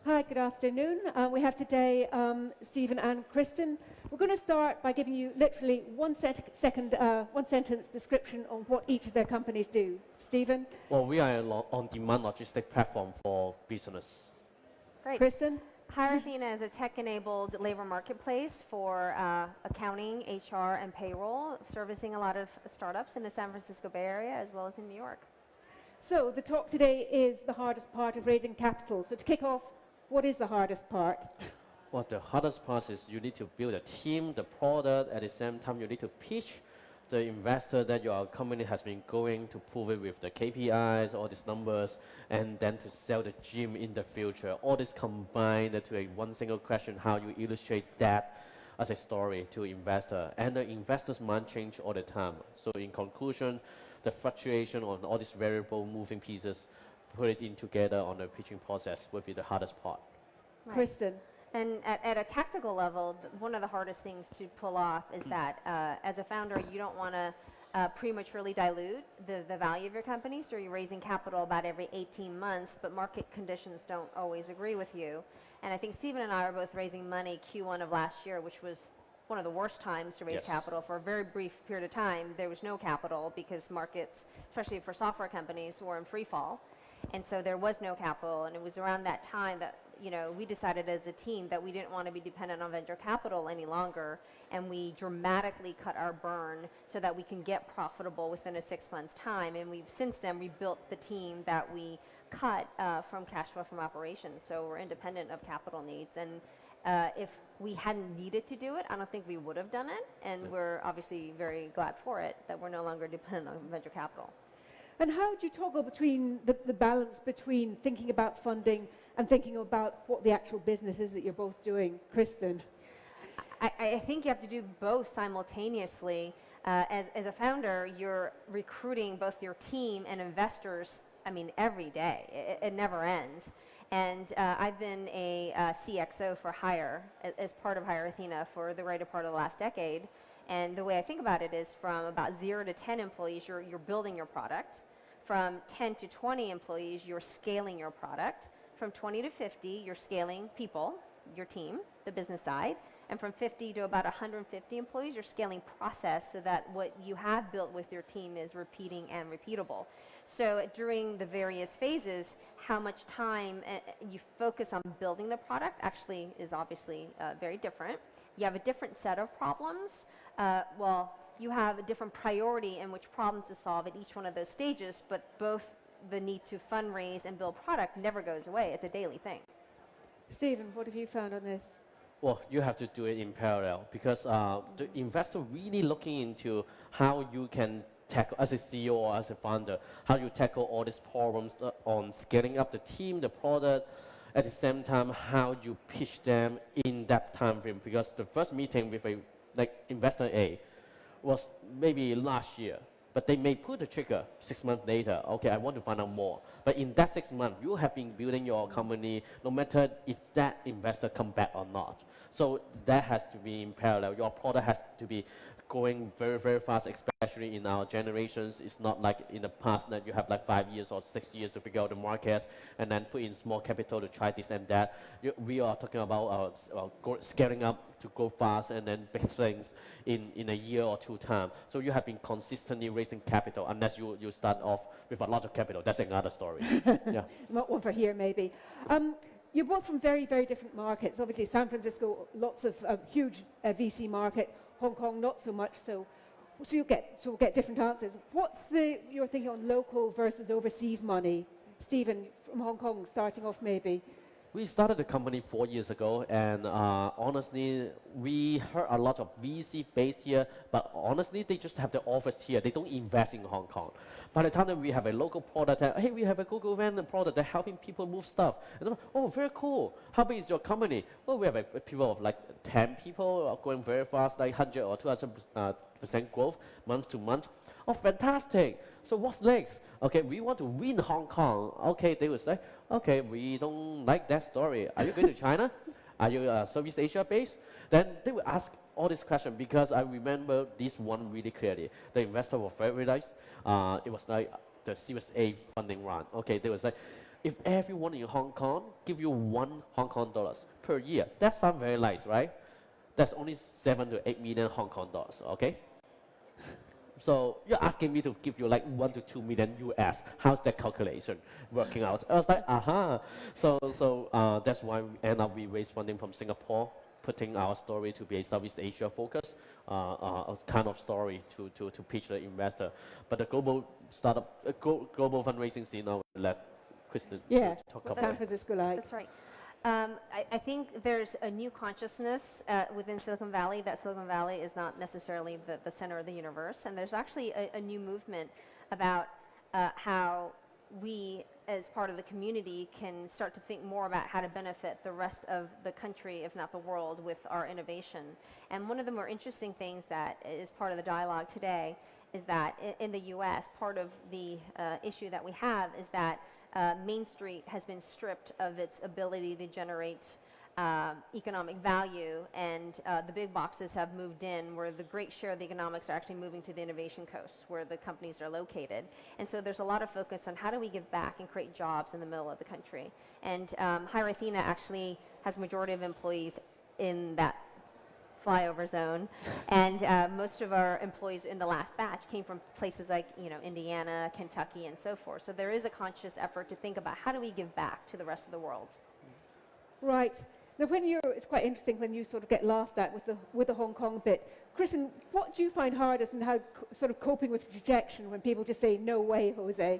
Hi, good afternoon. We have today Stephen and Kristen. We're going to start by giving you literally one sentence description on what each of their companies do. Stephen? Well, we are an on-demand logistic platform for business. Great. Kristen? HireAthena is a tech-enabled labor marketplace for accounting, HR, and payroll, servicing a lot of startups in the San Francisco Bay Area as well as in New York. So the talk today is the hardest part of raising capital. So to kick off, what is the hardest part? Well, the hardest part is you need to build a team, the product. At the same time, you need to pitch the investor that your company has been going to prove it with the KPIs, all these numbers, and then to sell the gym in the future. All this combined to a one single question, how you illustrate that as a story to investor. And the investor's mind change all the time. So in conclusion, the fluctuation on all these variable moving pieces, put it in together on the pitching process would be the hardest part. Right. Kristen? And at a tactical level, one of the hardest things to pull off is that as a founder, you don't want to prematurely dilute the value of your company. So you're raising capital about every 18 months, but market conditions don't always agree with you. And I think Stephen and I are both raising money Q1 of last year, which was one of the worst times to raise capital. For a very brief period of time, there was no capital because markets, especially for software companies, were in free fall. And so there was no capital, and it was around that time that we decided as a team that we didn't want to be dependent on venture capital any longer, and we dramatically cut our burn so that we can get profitable within a 6 months time. And we've since then rebuilt the team that we cut from cash flow from operations. So we're independent of capital needs. And if we hadn't needed to do it, I don't think we would have done it. And we're obviously very glad for it that we're no longer dependent on venture capital. And how do you toggle between the balance between thinking about funding and thinking about what the actual business is that you're both doing? Kristen? I think you have to do both simultaneously. As a founder, you're recruiting both your team and investors, every day. It never ends. And I've been a CXO for Hire as part of HireAthena for the greater part of the last decade. And the way I think about it is from about 0 to 10 employees, you're building your product. From 10 to 20 employees, you're scaling your product. From 20 to 50, you're scaling people, your team, the business side. And from 50 to about 150 employees, you're scaling process so that what you have built with your team is repeating and repeatable. So during the various phases, how much time you focus on building the product actually is obviously very different. You have a different set of problems. You have a different priority in which problems to solve at each one of those stages, but both the need to fundraise and build product never goes away. It's a daily thing. Stephen, what have you found on this? Well, you have to do it in parallel because the investor really looking into how you can tackle, as a CEO or as a founder, how you tackle all these problems on scaling up the team, the product, at the same time, how you pitch them in that time frame. Because the first meeting with investor A was maybe last year, but they may pull the trigger 6 months later. Okay, I want to find out more. But in that 6 months, you have been building your company, no matter if that investor come back or not. So that has to be in parallel. Your product has to be going very, very fast, especially in our generations. It's not like in the past that you have 5 years or 6 years to figure out the markets and then put in small capital to try this and that. We are talking about scaling up to go fast and then big things in a year or 2 time. So you have been consistently raising capital unless you start off with a lot of capital. That's another story. Yeah. Not one for here, maybe. You're both from very, very different markets. Obviously, San Francisco, lots of huge VC market. Hong Kong, not so much. So we'll get different answers. What's your thinking on local versus overseas money? Stephen, from Hong Kong, starting off maybe. We started the company 4 years ago, and honestly, we heard a lot of VC based here, but honestly, they just have the office here. They don't invest in Hong Kong. By the time that we have a local product, hey, we have a GOGOVAN product that's helping people move stuff. And oh, very cool. How big is your company? Well, we have a people of 10 people going very fast, 100 or 200% growth month to month. Oh, fantastic. So what's next? Okay, we want to win Hong Kong. Okay, they will say, okay, we don't like that story. Are you going to China? Are you Southeast Asia based? Then they will ask all these questions because I remember this one really clearly. The investor was very nice. It was like the Series A funding round. Okay, they would say, if everyone in Hong Kong give you $1 per year, that sounds very nice, right? That's only 7 to 8 million Hong Kong dollars, okay? So you're asking me to give you like 1 to 2 million US. How's that calculation working out? I was like, aha. So that's why we raised funding from Singapore, putting our story to be a Southeast Asia focus kind of story to pitch the investor. But the global startup, global fundraising scene, I'll let Kristen talk about San it. Francisco like. That's right. I think there's a new consciousness within Silicon Valley that Silicon Valley is not necessarily the center of the universe. And there's actually a new movement about how we, as part of the community, can start to think more about how to benefit the rest of the country, if not the world, with our innovation. And one of the more interesting things that is part of the dialogue today is that in the US, part of the issue that we have is that Main Street has been stripped of its ability to generate economic value, and the big boxes have moved in, where the great share of the economics are actually moving to the innovation coast, where the companies are located. And so there's a lot of focus on how do we give back and create jobs in the middle of the country. And HireAthena actually has a majority of employees in that flyover zone, and most of our employees in the last batch came from places like Indiana, Kentucky, and so forth. So there is a conscious effort to think about how do we give back to the rest of the world. Right. Now, it's quite interesting when you sort of get laughed at with the Hong Kong bit. Kristen, what do you find hardest in how sort of coping with rejection when people just say, no way, Jose?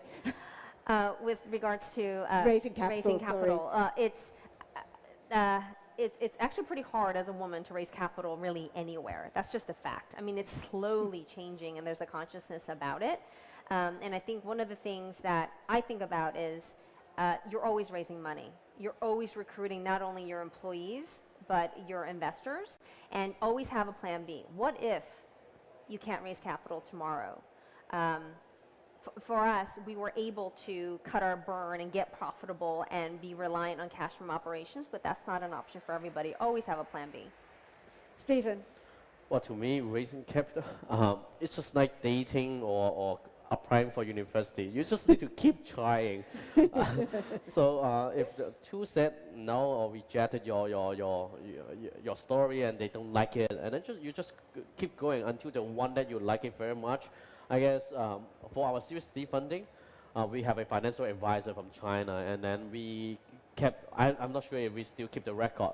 With regards to raising capital, it's actually pretty hard as a woman to raise capital really anywhere. That's just a fact. I mean, it's slowly changing, and there's a consciousness about it. And I think one of the things that I think about is you're always raising money. You're always recruiting not only your employees, but your investors, and always have a plan B. What if you can't raise capital tomorrow? For us, we were able to cut our burn and get profitable and be reliant on cash from operations, but that's not an option for everybody. Always have a plan B. Stephen? Well, to me, raising capital, it's just like dating or applying for university. You just need to keep trying. So if the two said no or rejected your story and they don't like it, and then you just keep going until the one that you like it very much. I guess for our Series C funding, we have a financial advisor from China, and then we kept, I'm not sure if we still keep the record,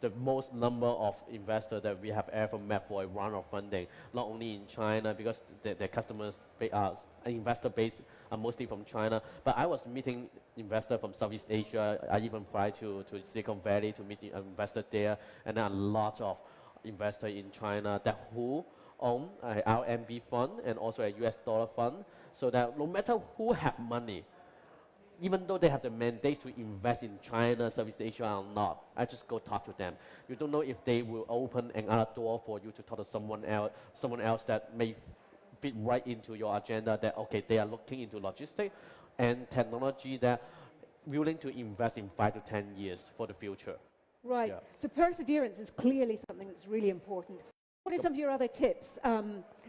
the most number of investors that we have ever met for a round of funding, not only in China, because the customers, investor base are mostly from China, but I was meeting investors from Southeast Asia. I even fly to Silicon Valley to meet investors there, and then a lot of investors in China that who own a RMB fund and also a US dollar fund, so that no matter who have money, even though they have the mandate to invest in China, Southeast Asia or not, I just go talk to them. You don't know if they will open another door for you to talk to someone else that may fit right into your agenda, that okay, they are looking into logistics and technology that willing to invest in 5 to 10 years for the future. Right. Yeah. So perseverance is clearly something that's really important. What are some of your other tips,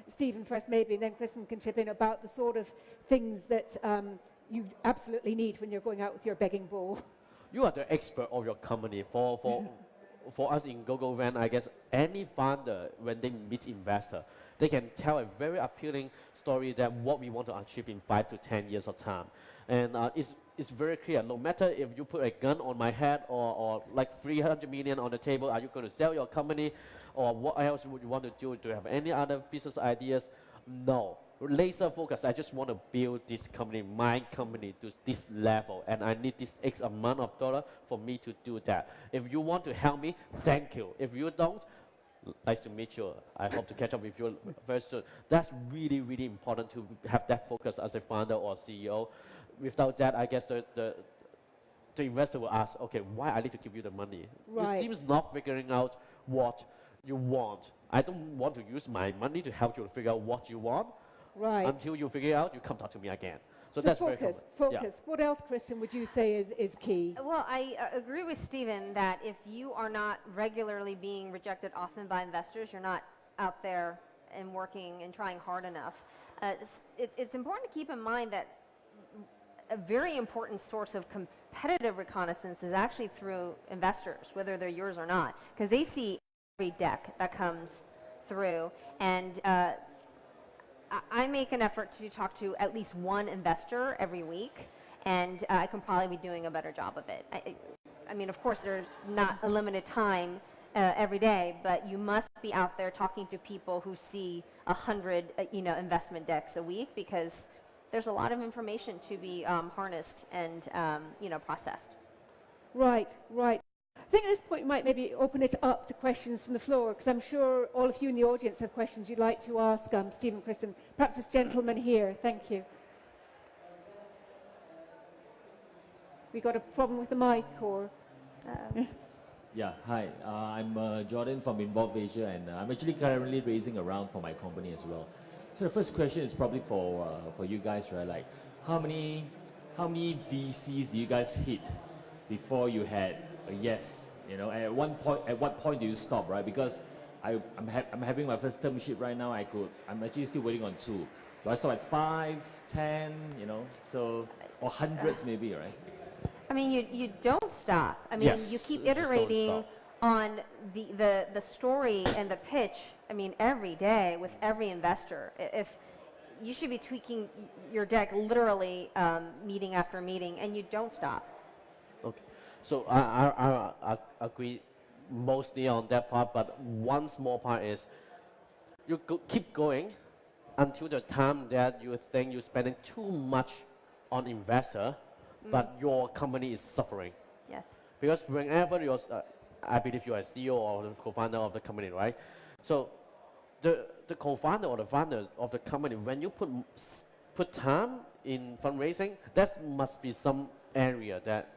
Stephen first maybe, and then Kristen can chip in, about the sort of things that you absolutely need when you're going out with your begging bowl? You are the expert of your company. For us in GOGOVAN, I guess any founder, when they meet investor, they can tell a very appealing story that what we want to achieve in 5 to 10 years of time. And it's very clear, no matter if you put a gun on my head or like 300 million on the table, are you going to sell your company? Or what else would you want to do? Do you have any other business ideas? No. Laser focus. I just want to build this company, my company, to this level, and I need this X amount of dollar for me to do that. If you want to help me, thank you. If you don't, nice to meet you. I hope to catch up with you very soon. That's really, really important to have that focus as a founder or CEO. Without that, I guess the investor will ask, okay, why I need to give you the money? Right. You seems not figuring out what you want. I don't want to use my money to help you to figure out what you want. Right. Until you figure it out, you come talk to me again. So that's focus, very common. focus. Yeah. What else, Kristen, would you say is key? Well, I agree with Stephen that if you are not regularly being rejected often by investors, you're not out there and working and trying hard enough. It's important to keep in mind that a very important source of competitive reconnaissance is actually through investors, whether they're yours or not, because they see every deck that comes through. And I make an effort to talk to at least one investor every week, and I can probably be doing a better job of it. I mean, of course, there's not a limited time every day, but you must be out there talking to people who see 100, investment decks a week, because there's a lot of information to be harnessed and, processed. Right, right. I think at this point we might maybe open it up to questions from the floor, because I'm sure all of you in the audience have questions you'd like to ask Steve and Kristen. Perhaps this gentleman here. Thank you. We got a problem with the mic, or? Yeah, hi. I'm Jordan from Involve Asia, and I'm actually currently raising a round for my company as well. So the first question is probably for you guys, right? Like, how many VCs do you guys hit before you had a yes? At what point do you stop, right? Because I'm having my first term sheet right now. I'm actually still waiting on 2. Do I stop at 5, 10? Or hundreds maybe, right? I mean, you don't stop. I mean, Yes, you keep just don't iterating stop. on the story and the pitch, I mean, every day with every investor. If you should be tweaking your deck literally meeting after meeting, and you don't stop. Okay, so I agree mostly on that part, but one small part is you keep going until the time that you think you're spending too much on investor, but your company is suffering. Yes. Because whenever you're, I believe you are CEO or the co-founder of the company, right? So the co-founder or the founder of the company, when you put time in fundraising, that must be some area that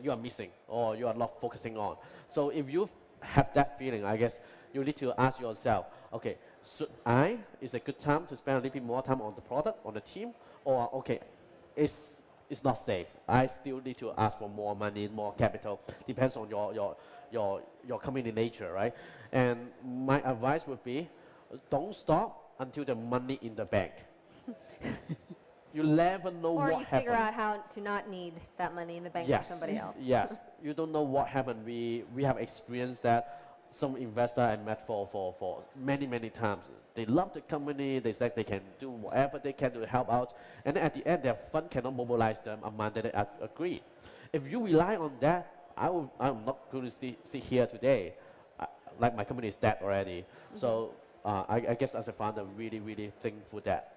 you are missing or you are not focusing on. So if you have that feeling, I guess you need to ask yourself, okay, is a good time to spend a little bit more time on the product, on the team, or okay, it's not safe. I still need to ask for more money, more capital. Depends on your company nature, right? And my advice would be, don't stop until the money in the bank. You never know what happened. Or you figure out how to not need that money in the bank for somebody else. Yes, you don't know what happened. We have experienced that. Some investor I met for many times. They love the company. They said they can do whatever they can to help out. And then at the end, their fund cannot mobilize the amount that they agreed. If you rely on that, I'm not going to sit here today. Like my company is dead already. Mm-hmm. So I guess as a founder, really think for that.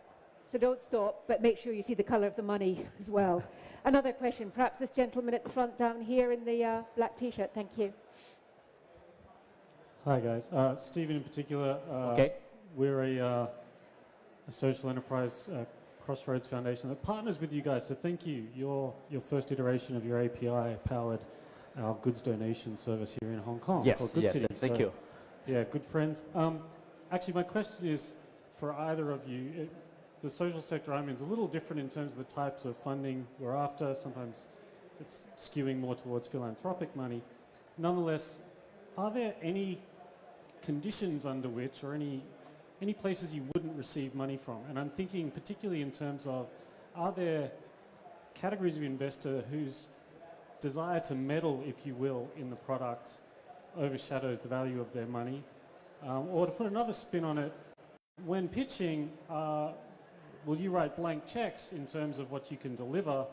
So don't stop, but make sure you see the color of the money as well. Another question, perhaps this gentleman at the front down here in the black T-shirt. Thank you. Hi guys, Stephen in particular. Okay. We're a social enterprise Crossroads Foundation that partners with you guys. So thank you. Your first iteration of your API powered our goods donation service here in Hong Kong. Yes, called Good yes, City. thank you. Yeah, good friends. Actually, my question is for either of you. The social sector I'm in is a little different in terms of the types of funding we're after. Sometimes it's skewing more towards philanthropic money. Nonetheless, are there any conditions under which, or any places you wouldn't receive money from? And I'm thinking particularly in terms of, are there categories of investor whose desire to meddle, if you will, in the products overshadows the value of their money? Or to put another spin on it, when pitching, will you write blank checks in terms of what you can deliver,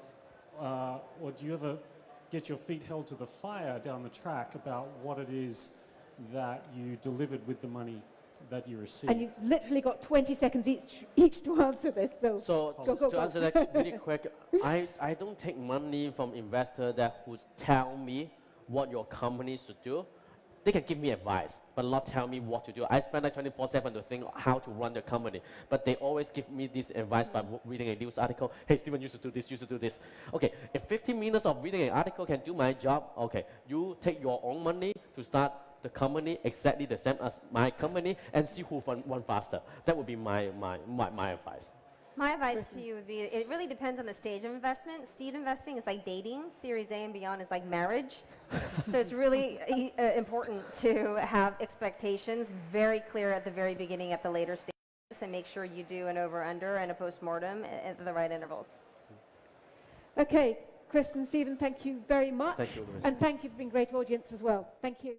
or do you ever get your feet held to the fire down the track about what it is that you delivered with the money that you received? And you've literally got 20 seconds each to answer this. So go. Answer that really quick, I don't take money from investors that would tell me what your company should do. They can give me advice, but not tell me what to do. I spend like 24/7 to think how to run the company, but they always give me this advice by reading a news article. Hey, Stephen, you should do this, you should do this. Okay, if 15 minutes of reading an article can do my job, okay, you take your own money to start the company exactly the same as my company and see who run faster. That would be my advice. My advice to you would be, it really depends on the stage of investment. Seed investing is like dating. Series A and beyond is like marriage. So it's really important to have expectations very clear at the very beginning, at the later stages, and make sure you do an over-under and a post-mortem at the right intervals. Okay, Kristen, Stephen, thank you very much. Thank you, Louise. And thank you for being a great audience as well. Thank you.